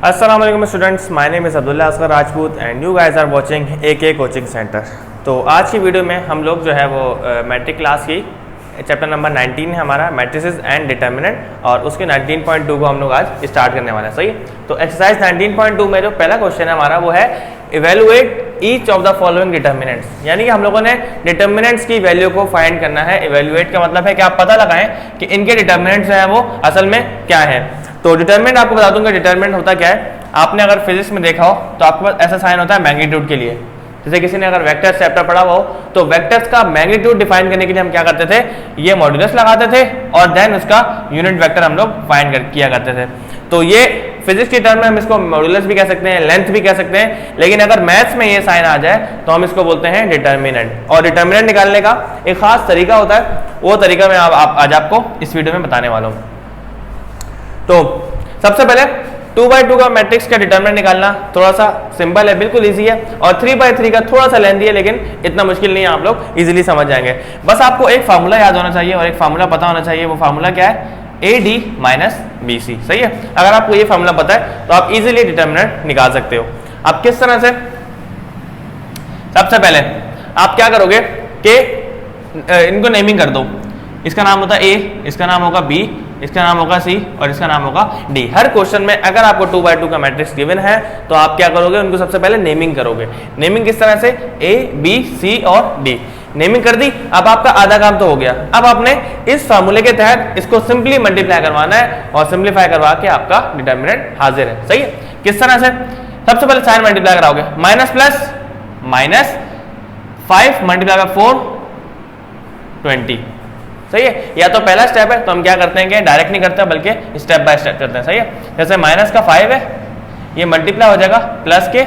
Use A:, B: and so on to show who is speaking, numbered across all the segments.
A: अस्सलाम वालेकुम students, my name is Abdullah Asghar Rajput and you guys are watching AK coaching centre. तो आज की वीडियो में हम लोग जो है वो मैट्रिक क्लास की चैप्टर नंबर 19 है हमारा मैट्रिसेस एंड डिटर्मिनेंट, और उसके 19.2 को हम लोग आज स्टार्ट करने वाले हैं। सही, तो एक्सरसाइज 19.2 में जो पहला क्वेश्चन है हमारा वो है evaluate each of the following determinants, यानी कि हम लोगों ने डिटर्मिनेंट्स की वैल्यू को फाइंड करना है। इवेलुएट का मतलब है कि आप पता लगाएं कि इनके डिटर्मिनेंट्स जो है वो असल में क्या है। तो डिटर्मिनेंट आपको बता दूंगा डिटर्मिनेंट होता क्या है। आपने अगर फिजिक्स में देखा हो तो आपके पास ऐसा साइन होता है मैग्नीट्यूड के लिए। जैसे किसी ने अगर वेक्टर्स चैप्टर पढ़ा हो तो वेक्टर्स का मैग्नीट्यूड डिफाइन करने के लिए हम क्या करते थे, ये मॉड्यूलस लगाते थे और देन उसका यूनिट वेक्टर हम लोग फाइंड किया करते थे। तो ये फिजिक्स की टर्म में हम इसको मॉड्यूलस भी कह सकते हैं, लेंथ भी कह सकते हैं, लेकिन अगर मैथ्स में ये साइन आ जाए तो हम इसको बोलते हैं डिटर्मिनेंट। और डिटर्मिनेंट निकालने का एक खास तरीका होता है, वो तरीका मैं आज आपको इस वीडियो में बताने वाला हूँ। तो सबसे पहले 2/2 का मैट्रिक्स का डिटर्मिनेंट निकालना थोड़ा सा सिंपल है, बिल्कुल इजी है, और 3/3 का थोड़ा सा लेंथी है, लेकिन इतना मुश्किल नहीं है, आप लोग इजीली समझ जाएंगे। बस आपको एक फार्मूला याद होना चाहिए और एक फार्मूला पता होना चाहिए। वो फार्मूला क्या है? AD minus BC। सही है, अगर आपको ये फार्मूला पता है तो आप इजीली डिटर्मिनेंट निकाल सकते हो। आप किस तरह से? सबसे पहले आप क्या करोगे कि इनको नेमिंग कर दो। इसका नाम होता है A, इसका नाम होगा B, इसका नाम होगा C और इसका नाम होगा D। हर क्वेश्चन में अगर आपको 2/2 का मैट्रिक्स गिवन है तो आप क्या करोगे, उनको सबसे पहले नेमिंग करोगे। नेमिंग किस तरह से? A, B, C और D। नेमिंग कर दी, अब आपका आधा काम तो हो गया। अब आपने इस फार्मूले के तहत इसको सिंपली मल्टीप्लाई करवाना है और सिंप्लीफाई करवा के आपका डिटर्मिनेंट हाजिर है। सही है, किस तरह से? सबसे पहले साइन मल्टीप्लाई कराओगे, minus plus minus 5 multiply by 4 20। सही है, या तो पहला स्टेप है तो हम क्या करते हैं कि डायरेक्ट नहीं करते बल्कि स्टेप बाय स्टेप करते हैं। सही है, जैसे माइनस का 5 है, ये मल्टीप्लाई हो जाएगा प्लस के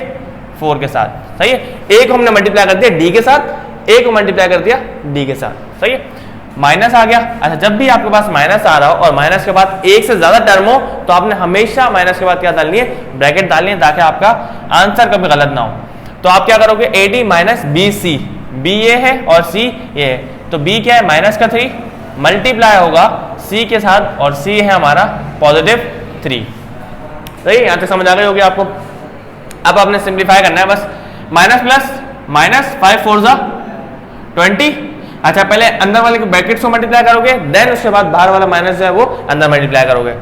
A: 4 के साथ। सही है, ए को हमने मल्टीप्लाई कर दिया डी के साथ, ए को मल्टीप्लाई कर दिया डी के साथ। सही है, माइनस आ गया। अच्छा, जब भी आपके पास माइनस आ रहा हो और माइनस के बाद एक से ज्यादा टर्म हो तो आपने हमेशा माइनस के बाद क्या डालनी है? ब्रैकेट डालनी है, ताकि आपका आंसर कभी गलत ना हो। तो आप क्या करोगे? AD माइनस BC, B ये है और C ये है, तो B क्या है? माइनस का 3 मल्टीप्लाई होगा C के साथ और C है हमारा पॉजिटिव 3। सही, यहां तक समझ आ गई होगी आपको। अब आपने सिंप्लीफाई करना है, बस माइनस प्लस माइनस 5 4 जा 20। अच्छा, पहले अंदर वाले के ब्रैकेट्स को मल्टीप्लाई करोगे, देन उसके बाद बाहर वाला माइनस जो है वो अंदर मल्टीप्लाई करोगे।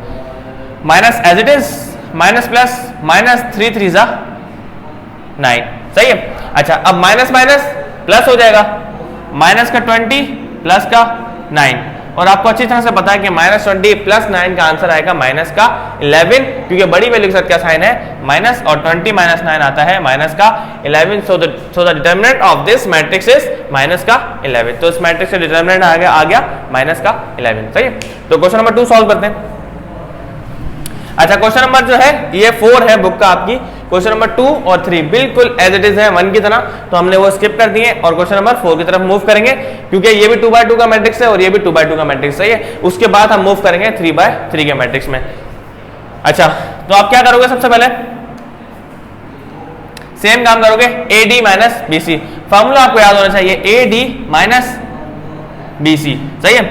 A: Minus as it is, minus plus minus 3 3 जा 9। सही है, अच्छा अब माइनस माइनस प्लस हो जाएगा, माइनस का 20 प्लस का 9, और आपको अच्छी तरह से पता है कि माइनस 20 प्लस 9 का आंसर आएगा माइनस का 11, क्योंकि बड़ी वैल्यू के साथ क्या साइन है? माइनस, और 20 माइनस 9 आता है माइनस का 11। So the determinant of this matrix is minus का 11। तो इस मैट्रिक्स का डिटर्मिनेंट आ गया माइनस का 11। सही है, तो क्वेश्चन नंबर 2 सॉल्व करते हैं। अच्छा, क्वेश्चन नंबर जो है ये 4 है बुक का आपकी। क्वेश्चन नंबर 2 और 3 बिल्कुल एज इट इज है 1 की तरह, तो हमने वो स्किप कर दिए और क्वेश्चन नंबर 4 की तरफ मूव करेंगे, क्योंकि ये भी 2/2 का मैट्रिक्स है और ये भी 2/2 का मैट्रिक्स है। उसके बाद हम मूव करेंगे 3/3 के मैट्रिक्स में। अच्छा, तो आप क्या करोगे? सबसे पहले सेम काम करोगे, AD माइनस BC। फॉर्मूला आपको याद होना चाहिए, AD माइनस BC। सही है,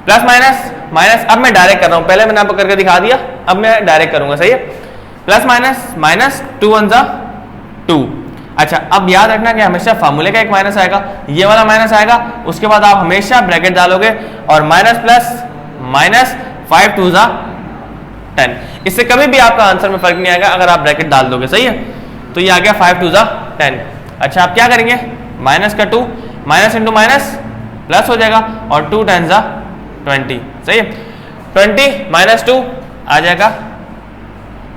A: प्लस माइनस माइनस। अब मैं डायरेक्ट कर रहा हूं, पहले मैंने आपको करके दिखा दिया, अब मैं डायरेक्ट करूंगा। सही है, प्लस माइनस माइनस 2 1 जा 2। अच्छा, अब याद रखना कि हमेशा फार्मूले का एक माइनस आएगा, ये वाला माइनस आएगा, उसके बाद आप हमेशा ब्रैकेट डालोगे और माइनस प्लस माइनस 5 2 जा 10। इससे कभी भी आपका आंसर में फर्क नहीं आएगा अगर आप ब्रैकेट डाल दोगे। सही है, तो ये आ गया 5 2 जा 10। अच्छा, आप क्या करेंगे? माइनस का 2 माइनस इंटू माइनस प्लस हो जाएगा और 2 10 जा 20। सही है, 20 माइनस 2 आ जाएगा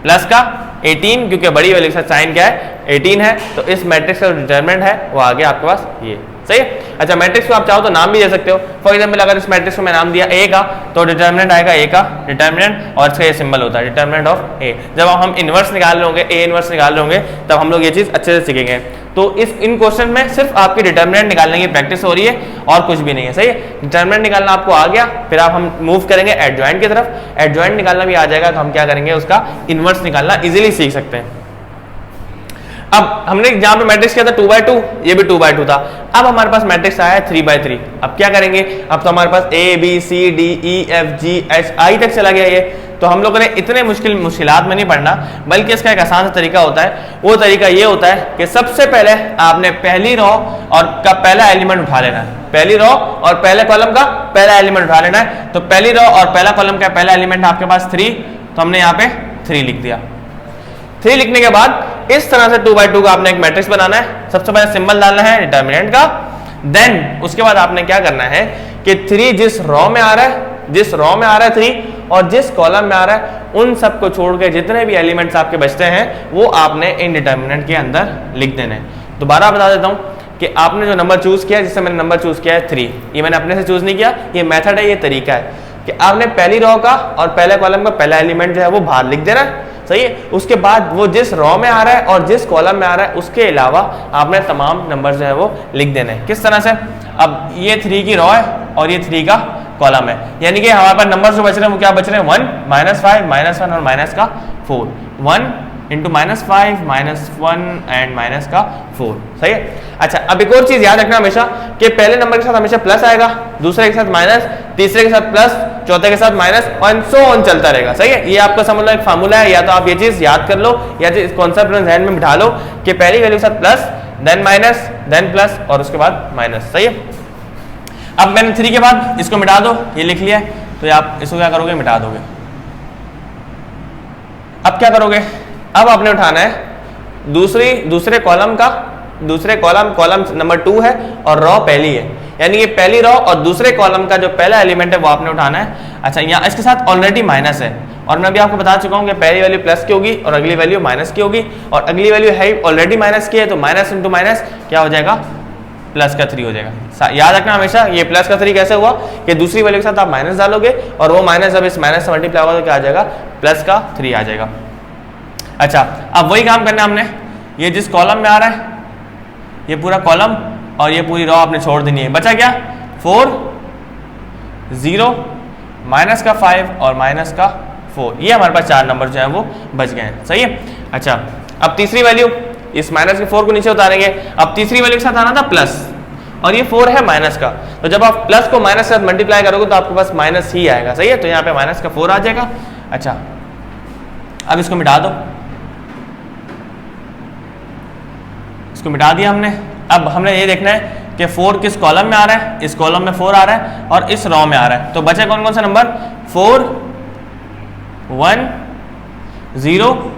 A: प्लस का 18, क्योंकि बड़ी वैल्यू के साथ साइन क्या है? 18 है। तो इस मैट्रिक्स का डिटर्मिनेंट है वो आ गया आपके पास ये। सही है, अच्छा मैट्रिक्स को आप चाहो तो नाम भी दे सकते हो। फॉर एग्जांपल अगर इस मैट्रिक्स को मैं नाम दिया A का, तो डिटर्मिनेंट आएगा A का डिटर्मिनेंट, और इसका ये सिंबल होता है डिटर्मिनेंट ऑफ A। जब हम इनवर्स निकाल रहे होंगे, A इनवर्स निकाल रहे होंगे, तब हम लोग ये चीज अच्छे से सीखेंगे। तो इन क्वेश्चन में सिर्फ आपकी डिटर्मिनेंट निकालने की प्रैक्टिस हो रही है और कुछ भी नहीं है। सही है, डिटर्मिनेंट निकालना आपको आ गया, फिर आप हम मूव करेंगे एडजॉइंट की तरफ। एडजॉइंट निकालना भी आ जाएगा तो हम क्या करेंगे? उसका इनवर्स निकालना इजीली सीख सकते हैं। अब हमने जहां पे मैट्रिक्स किया था 2/2, ये भी 2/2 था। अब हमारे पास मैट्रिक्स आया है 3/3। अब क्या करेंगे, अब तो हमारे पास A B C D E F G H I तक चला गया ये। तो हम लोगों ने इतने मुश्किलात में नहीं पढ़ना, बल्कि इसका एक आसान सा तरीका होता है। वो तरीका ये होता है कि सबसे पहले आपने पहली रो और का पहला एलिमेंट उठा लेना है। पहली रो और पहले कॉलम का पहला एलिमेंट उठा लेना है। तो पहली रो और पहला कॉलम का पहला एलिमेंट आपके पास 3, तो हमने यहाँ पे 3 लिख दिया। 3 लिखने के बाद इस तरह से 2/2 का आपने एक मैट्रिक्स बनाना है। सबसे पहले सिंबल डालना है डिटर्मिनेंट का, देन उसके बाद आपने क्या करना है कि 3 जिस रो में आ रहा है 3 और जिस कॉलम में आ रहा है उन सब को छोड़ के जितने भी एलिमेंट्स आपके बचते हैं वो आपने इन डिटर्मिनेंट के अंदर लिख देने हैं। दोबारा बता देता हूं कि आपने जो नंबर चूज किया, जिससे मैंने नंबर चूज किया है 3, ये मैंने अपने से चूज नहीं किया, ये मेथड है, ये तरीका है कि आपने पहली रो का और पहले कॉलम का पहला एलिमेंट जो है वो बाहर लिख देना है, सही है। उसके बाद वो जिस रो में आ रहा है और जिस कॉलम में आ रहा है उसके अलावा आपने तमाम नंबर जो है वो लिख देने हैं। किस तरह से, अब ये 3 की रो है और ये 3 का कॉलम है, यानी कि हमारे पास नंबर जो बच रहे हैं वो क्या बच रहे हैं 1 -5 -1 और माइनस का 4। 1 इंटू -5 -1 एंड माइनस का 4, सही है। अच्छा, अब एक और चीज याद रखना हमेशा कि पहले नंबर के साथ हमेशा प्लस आएगा, दूसरे के साथ माइनस, तीसरे के साथ प्लस, चौथे के साथ माइनस, और सो ऑन चलता रहेगा, सही है। ये आपका समझ लो एक फार्मूला है, या तो आप ये चीज याद कर लो या इस कॉन्सेप्ट में ध्यान में बिठा लो कि पहली वैल्यू के साथ plus, then minus, then plus और उसके बाद माइनस, सही है। अब मैंने 3 के बाद इसको मिटा दो, ये लिख लिया है, तो आप इसको क्या करोगे, मिटा दोगे। अब क्या करोगे, अब आपने उठाना है दूसरे कॉलम नंबर 2 है और रो पहली है, यानी कि पहली रो और दूसरे कॉलम का जो पहला एलिमेंट है वो आपने उठाना है। अच्छा, यहाँ इसके साथ ऑलरेडी माइनस है और मैं भी आपको बता चुका हूँ कि पहली वैल्यू प्लस की होगी और अगली वैल्यू माइनस की होगी, और अगली वैल्यू है ऑलरेडी माइनस की है, तो माइनस इंटू माइनस क्या हो जाएगा, प्लस का 3 हो जाएगा। याद रखना हमेशा ये प्लस का 3 कैसे हुआ कि दूसरी वैल्यू के साथ आप माइनस डालोगे और वो माइनस जब इस माइनस से मल्टीप्लाई होगा तो क्या आ जाएगा, प्लस का 3 आ जाएगा। अच्छा, अब वही काम करना है हमने, ये जिस कॉलम में आ रहा है ये पूरा कॉलम और ये पूरी रो आपने छोड़ देनी है। बचा क्या, 4 0 माइनस का 5 और माइनस का 4, ये हमारे पास 4 नंबर जो है वो बच गए हैं, सही है। अच्छा, अब तीसरी वैल्यू, इस माइनस के 4 को नीचे उतारेंगे। अब तीसरी वैल्यू के साथ आना था प्लस और ये 4 है माइनस का, तो जब आप प्लस को माइनस के साथ मल्टीप्लाई करोगे तो आपके पास माइनस ही आएगा, सही है। तो यहाँ पे माइनस का 4 आ जाएगा। अच्छा, अब इसको मिटा दो, इसको मिटा दिया हमने। अब हमने ये देखना है कि 4 किस कॉलम में आ रहा है, इस कॉलम में 4 आ रहा है और इस रो में आ रहा है, तो बचे कौन कौन से नंबर, 4 1 0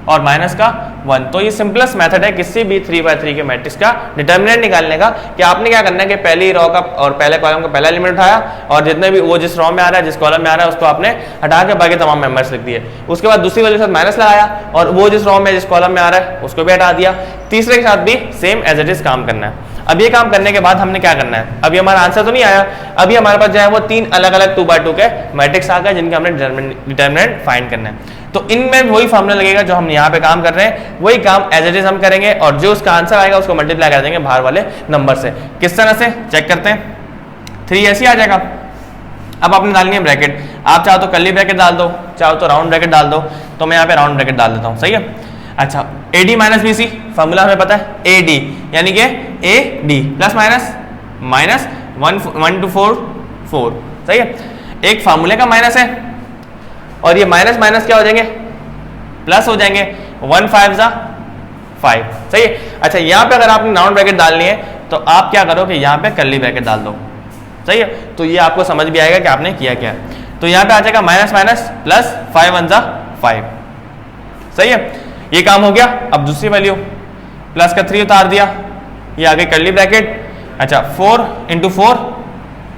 A: और माइनस का 1। तो ये सिंपलेस्ट मेथड है किसी भी 3/3 के मैट्रिक्स का डिटर्मिनेंट निकालने का, कि आपने क्या करना है कि पहली रो का और पहले कॉलम का पहला एलिमेंट उठाया और जितने भी वो जिस रो में आ रहा है, जिस कॉलम में आ रहा है उसको आपने हटा के बाकी तमाम मेंबर्स लिख दिए। उसके बाद दूसरी वैल्यू के साथ माइनस लगाया और वो जिस रो में जिस कॉलम में आ रहा है उसको भी हटा दिया। तीसरे के साथ भी सेम एज इट इज काम करना है। अब ये काम करने के बाद हमने क्या करना है, अभी हमारा आंसर तो नहीं आया, अभी हमारे पास जो है वो 3 अलग अलग 2/2 के मैट्रिक्स आ गए जिनके हमने डिटर्मिनेंट फाइंड करना है। तो इनमें वही फॉर्मूला लगेगा जो हम यहाँ पे काम कर रहे हैं, वही काम एज इट इज हम करेंगे और जो उसका आंसर आएगा उसको मल्टीप्लाई कर देंगे बाहर वाले नंबर से। किस तरह से चेक करते हैं, 3 ऐसे ही आ जाएगा। अब आपने डालनी है ब्रैकेट, आप चाहो तो कर्ली ब्रैकेट डाल दो, चाहो तो राउंड ब्रैकेट डाल दो, तो मैं यहाँ पे राउंड ब्रैकेट डाल देता हूँ, सही है। अच्छा, AD माइनस BC फॉर्मूला हमें पता है, AD यानी कि AD प्लस माइनस 1 to 4, सही है। एक फार्मूले का माइनस है और ये माइनस माइनस क्या हो जाएंगे, प्लस हो जाएंगे, 1 5 जा 5, सही है। अच्छा, यहाँ पे अगर आपने राउंड ब्रैकेट डालनी है तो आप क्या करो कि यहाँ पे कर्ली ब्रैकेट डाल दो, सही है। तो ये आपको समझ भी आएगा कि आपने किया क्या। तो यहाँ पे आ जाएगा माइनस माइनस प्लस 5 1 जा 5, सही है। ये काम हो गया। अब दूसरी वैल्यू प्लस का 3 उतार दिया, ये आ गई कर्ली ब्रैकेट। अच्छा, 4 इंटू 4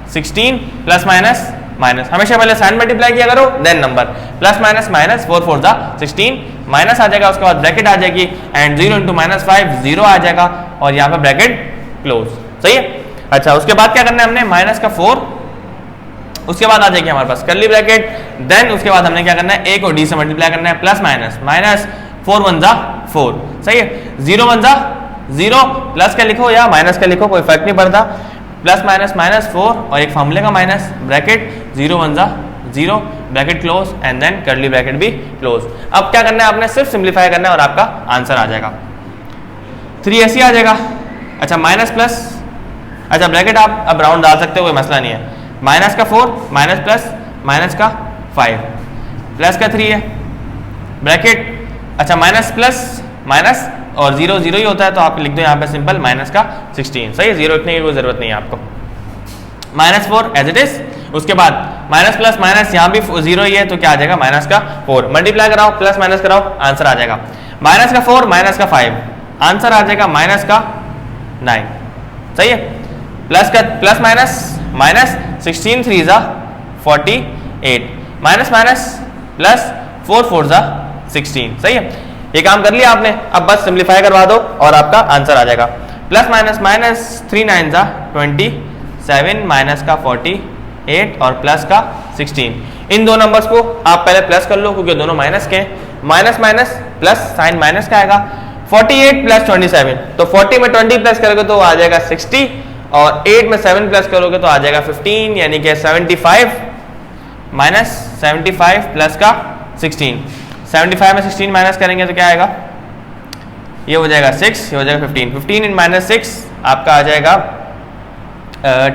A: 16 प्लस माइनस माइनस, हमेशा पहले साइन मल्टीप्लाई किया करो then number, plus minus minus 4 4 जा 16, माइनस आ जाएगा, उसके बाद ब्रैकेट आ जाएगी एंड 0 इंटू -5 0 आ जाएगा और यहाँ पे ब्रैकेट क्लोज, सही है। अच्छा, उसके बाद क्या करना है हमने, माइनस का 4, उसके बाद आ जाएगी हमारे पास कर्ली ब्रैकेट, देन उसके बाद हमने क्या करना है, a को d से मल्टीप्लाई करना है, प्लस माइनस 4 1 जा 4, सही है। 0 1 जा 0, प्लस का लिखो या माइनस का लिखो कोई फर्क नहीं पड़ता, प्लस माइनस 4 और एक फार्मूले का माइनस, ब्रैकेट 0 1 जा 0, bracket close and then curly bracket भी क्लोज। अब क्या करना है, आपने सिर्फ सिंप्लीफाई करना है और आपका आंसर आ जाएगा। 3 ऐसे आ जाएगा। अच्छा माइनस प्लस, अच्छा ब्रैकेट आप अब राउंड डाल सकते हो, कोई मसला नहीं है। माइनस का 4 माइनस प्लस माइनस का 5 प्लस का 3 है ब्रैकेट। अच्छा माइनस प्लस माइनस और 0 0 ही होता है, तो आप लिख दो यहाँ पे सिंपल माइनस का 16। सही है, 0 लिखने की कोई जरूरत नहीं है आपको। Minus 4 as it is. उसके बाद माइनस प्लस माइनस, यहाँ भी 0 ही है तो क्या आ जाएगा माइनस का 4। मल्टीप्लाई कराओ, प्लस माइनस कराओ, आंसर आ जाएगा माइनस का 4 माइनस का 5, आंसर आ जाएगा माइनस का 9। सही है, प्लस का प्लस माइनस माइनस 16 3 जा 48 माइनस माइनस प्लस 4 4 जा 16। सही है, ये काम कर लिया आपने। अब बस सिंप्लीफाई करवा दो और आपका आंसर आ जाएगा। प्लस माइनस माइनस 3 9 जा 27 माइनस का 48 और प्लस का 16। इन दो नंबर्स को आप पहले प्लस कर लो क्योंकि दोनों माइनस के हैं। Minus minus plus sign minus का आएगा 48 प्लस 27, तो 40 में 20 प्लस करोगे तो आ जाएगा 60 और 8 में 7 प्लस करोगे तो आ जाएगा 15, यानी कि 75 माइनस 75 प्लस का 16। 75 में 16 माइनस करेंगे तो क्या आएगा, ये हो जाएगा 6, ये हो जाएगा 15। 15 इन माइनस 6 आपका आ जाएगा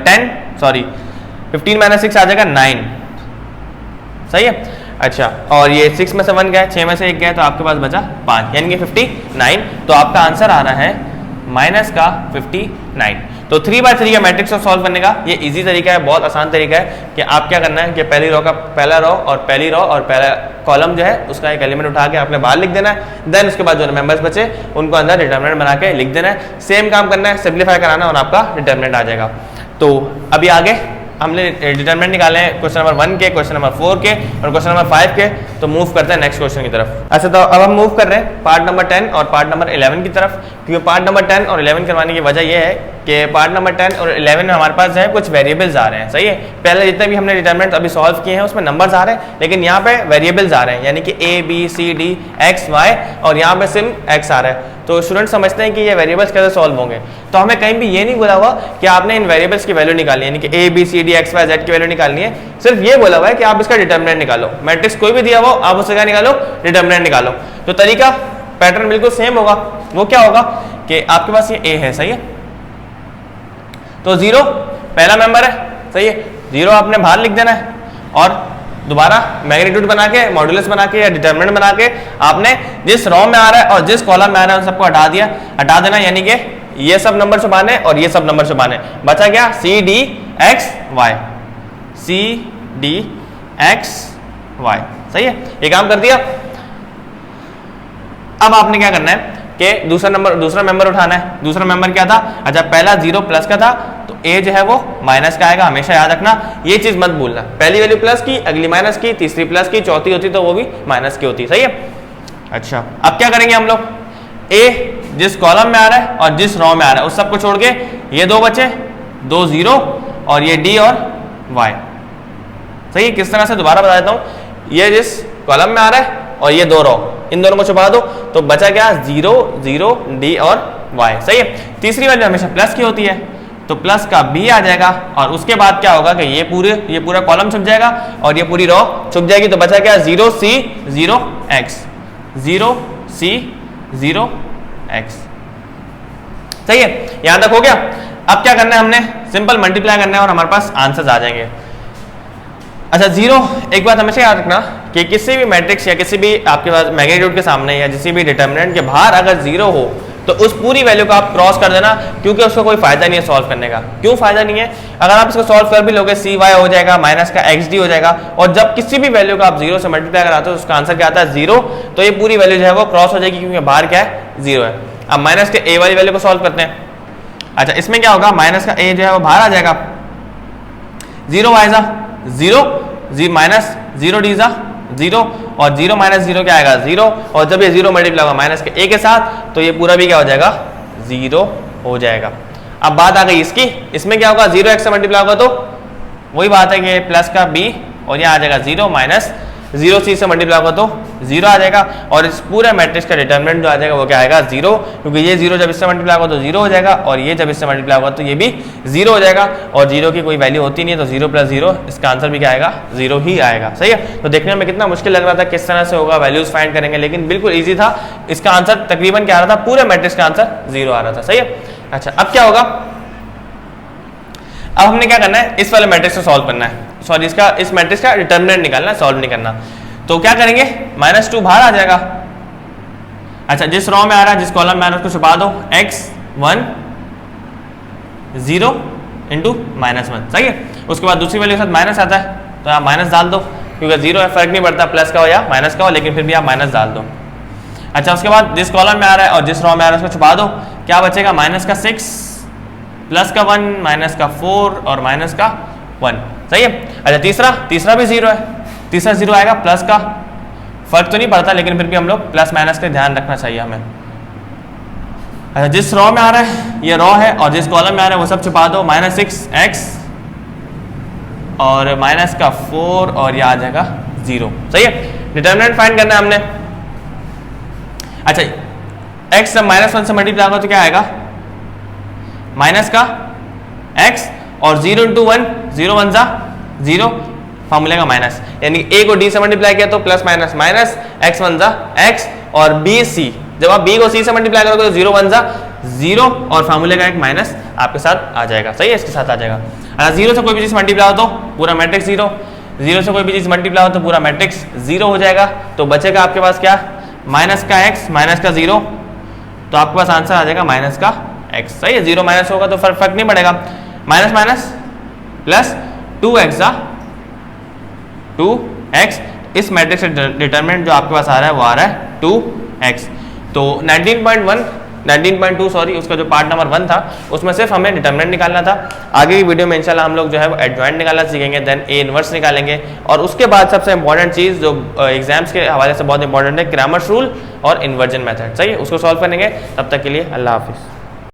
A: 10, सॉरी 15 माइनस 6 आ जाएगा 9। सही है, अच्छा और ये 6 में से 1 गया, 6 में से 1 गया, तो आपके पास बचा 5, यानी कि 59। तो आपका आंसर आ रहा है माइनस का 59। तो 3x3 का मैट्रिक्स को सॉल्व करने का ये इजी तरीका है, बहुत आसान तरीका है कि आप क्या करना है कि पहली रो का पहला रो और पहली रो और पहला कॉलम जो है उसका एक एलिमेंट उठा के आपने बाहर लिख देना है। देन उसके बाद जो मेंबर्स बचे उनको अंदर डिटरमिनेंट बना के लिख देना है। सेम काम करना है, सिंप्लीफाई कराना और आपका डिटरमिनेंट आ जाएगा। तो अभी आगे हमने डिटरमिनेंट निकाले हैं क्वेश्चन नंबर 1 के, क्वेश्चन नंबर 4 के और क्वेश्चन नंबर 5 के। तो मूव करते हैं नेक्स्ट क्वेश्चन की तरफ। अच्छा, तो अब हम मूव कर रहे हैं पार्ट नंबर 10 और पार्ट नंबर 11 की तरफ, क्योंकि पार्ट नंबर 10 और 11 करवाने की वजह यह है कि पार्ट नंबर 10 और 11 में हमारे पास जो है कुछ वेरिएबल्स आ रहे हैं। सही है, पहले जितने भी हमने डिटरमिनेंट अभी सॉल्व किए हैं उसमें नंबर्स आ रहे हैं, लेकिन यहाँ पे वेरिएबल्स आ रहे हैं, यानी कि A B C D X Y और यहाँ पे सिर्फ X आ रहा है। तो स्टूडेंट समझते हैं कि ये वेरिएबल्स कैसे सॉल्व होंगे। तो हमें कहीं भी ये नहीं बोला हुआ कि आपने इन वेरिएबल्स की वैल्यू निकालनी है, यानी कि A B C D X Y Z की वैल्यू निकालनी है। सिर्फ ये बोला हुआ है कि आप इसका डिटरमिनेंट निकालो। मैट्रिक्स कोई भी दिया हुआ आप उससे क्या निकालो, डिटरमिनेंट निकालो। तो तरीका पैटर्न बिल्कुल सेम होगा। वो क्या होगा कि आपके पास ये A है, सही है, तो 0 पहला मेंबर है, सही है, 0 आपने बाहर लिख देना है और दोबारा मैग्नीट्यूड बना के, मॉड्यूलस बना के या डिटरमिनेंट बना के आपने जिस रो में आ रहा है और जिस कॉलम में आ रहा है उन सबको हटा देना, यानी कि ये सब नंबर छुपाने और ये सब नंबर छुपाने। बचा क्या, C D X Y, C D X Y। सही है, ये काम कर दिया। अब आपने क्या करना है कि दूसरा मेंबर उठाना है। दूसरा मेंबर क्या था, अच्छा पहला 0 प्लस का था तो A जो है वो माइनस का आएगा, हमेशा याद रखना, ये चीज मत भूलना। पहली वैल्यू प्लस की, अगली माइनस की, तीसरी प्लस की, चौथी होती तो वो भी माइनस की होती। सही है, अच्छा अब क्या करेंगे हम लोग, A जिस कॉलम में आ रहा है और जिस रो में आ रहा है उस सबको छोड़ के ये दो बचे, 2 0 और ये D और Y। सही है, किस तरह से दोबारा बता देता हूं, ये जिस कॉलम में आ रहा है और ये दो रो, इन दोनों को छुपा दो तो बचा क्या, 0 0 D और Y। सही है, तीसरी वैल्यू हमेशा प्लस की होती है तो प्लस का B आ जाएगा और उसके बाद क्या होगा कि ये पूरा कॉलम छुप जाएगा और ये पूरी रो छुप जाएगी। तो बचा क्या, 0 C 0 X, 0 C 0 X। सही है, यहां तक हो गया। अब क्या करना है, हमने सिंपल मल्टीप्लाई करना है और हमारे पास आंसर्स आ जाएंगे। अच्छा 0, एक बात हमेशा याद रखना कि किसी भी मैट्रिक्स या किसी भी आपके पास मैग्नीट्यूड के सामने या किसी भी डिटरमिनेंट के बाहर अगर 0 हो तो उस पूरी वैल्यू को आप क्रॉस कर देना, क्योंकि उसका कोई फायदा नहीं है सॉल्व करने का। क्यों फायदा नहीं है, अगर आप इसको सॉल्व कर भी लोगे CY हो जाएगा, माइनस का XD हो जाएगा, और जब किसी भी वैल्यू को आप 0 से मल्टीप्लाई कराते हो उसका आंसर क्या आता है, 0, तो ये पूरी वैल्यू जो है वो क्रॉस हो जाएगी क्योंकि बाहर क्या है, 0 है। अब माइनस के A वाली वैल्यू को सॉल्व करते हैं। अच्छा इसमें क्या होगा, माइनस का A जो है वो बाहर आ जाएगा, 0 आएगा 0 माइनस 0 D 0 और 0 माइनस 0 क्या आएगा, 0, और जब ये 0 मल्टीप्लाई होगा माइनस के A के साथ तो ये पूरा भी क्या हो जाएगा, 0 हो जाएगा। अब बात आ गई इसकी, इसमें क्या होगा, 0 X से मल्टीप्लाई होगा तो वही बात है कि प्लस का B और यहाँ आ जाएगा 0 माइनस 0 C से मल्टीप्लाई होगा तो 0 आ जाएगा, और इस पूरे मैट्रिक्स का डिटर्मिनेंट जो आ जाएगा वो क्या आएगा 0, क्योंकि ये 0 जब इससे मल्टीप्लाई होगा तो 0 हो जाएगा, और ये जब इससे मल्टीप्लाई होगा तो ये भी 0 हो जाएगा, और 0 की कोई वैल्यू होती नहीं है, तो 0 + 0 इसका आंसर भी क्या आएगा 0 ही आएगा। सही है, तो देखने में कितना मुश्किल लग रहा था किस तरह से होगा, वैल्यूज फाइंड करेंगे, लेकिन बिल्कुल ईजी था। इसका आंसर तकरीबन क्या आ रहा था, पूरे मैट्रिक्स का आंसर 0 आ रहा था। सही है, अच्छा अब क्या होगा, अब हमने क्या करना है, इस वाले मैट्रिक्स को सॉल्व करना है, सॉरी इस मैट्रिक्स का डिटर्मिनेंट निकालना है, सॉल्व नहीं करना। तो क्या करेंगे, -2 बाहर आ जाएगा। अच्छा, जिस रो में आ रहा है, जिस कॉलम में आ रहा है उसको छुपा दो, x1 0 × -1। सही है, उसके बाद दूसरी वैल्यू के साथ माइनस आता है तो आप माइनस डाल दो, क्योंकि 0 है, फर्क नहीं पड़ता प्लस का हो या माइनस का हो, लेकिन फिर भी आप माइनस डाल दो। अच्छा, उसके बाद जिस कॉलम में आ रहा है और जिस रो में आ रहा है उसको छुपा दो, क्या बचेगा, -6 प्लस का 1 माइनस का 4 और माइनस का 1। सही है, अच्छा तीसरा भी 0 है, तीसरा 0 आएगा, प्लस का फर्क तो नहीं पड़ता, लेकिन फिर भी हम लोग प्लस माइनस का ध्यान रखना चाहिए हमें। अच्छा, जिस रो में आ रहा है ये रो है, और जिस कॉलम में आ रहा है वो सब छुपा दो, -6x और माइनस का 4 और ये आ जाएगा 0। सही है, डिटर्मिनेंट फाइंड करना है हमने। अच्छा, x जब -1 से मल्टीप्लाई होगा तो क्या आएगा, माइनस का x और 0 × 1, 0 1 ज़ा 0, फॉर्मूले का माइनस, यानी a को d से मल्टीप्लाई किया तो प्लस माइनस माइनस, x 1 ज़ा x और b c, जब आप b को c से मल्टीप्लाई करोगे तो 0 1 ज़ा 0 और फार्मूले का एक माइनस आपके साथ आ जाएगा। सही है, इसके साथ आ जाएगा। अगर 0 से कोई भी चीज़ मल्टीप्लाई हो तो पूरा मैट्रिक्स 0, 0 से कोई भी चीज़ मल्टीप्लाई हो तो पूरा मैट्रिक्स 0 हो जाएगा। तो बचेगा आपके पास क्या, माइनस का x माइनस का 0, तो आपके पास आंसर आ जाएगा माइनस का x। सही है, 0 माइनस होगा तो फर्क नहीं पड़ेगा, माइनस माइनस प्लस 2x ज़ा 2x, इस मैट्रिक्स का डिटर्मिनेंट जो आपके पास आ रहा है वो आ रहा है 2x। तो 19.2 सॉरी, उसका जो पार्ट नंबर 1 था उसमें सिर्फ हमें डिटर्मिनेंट निकालना था। आगे की वीडियो में इंशाल्लाह हम लोग जो है वो एडजॉइंट निकालना सीखेंगे, देन ए इनवर्स निकालेंगे, और उसके बाद सबसे इंपॉर्टेंट चीज़ जो एग्जाम्स के हवाले से बहुत इंपॉर्टेंट है, क्रैमर्स रूल और इन्वर्जन मेथड। सही है, उसको सॉल्व करेंगे। तब तक के लिए अल्लाह हाफिज़।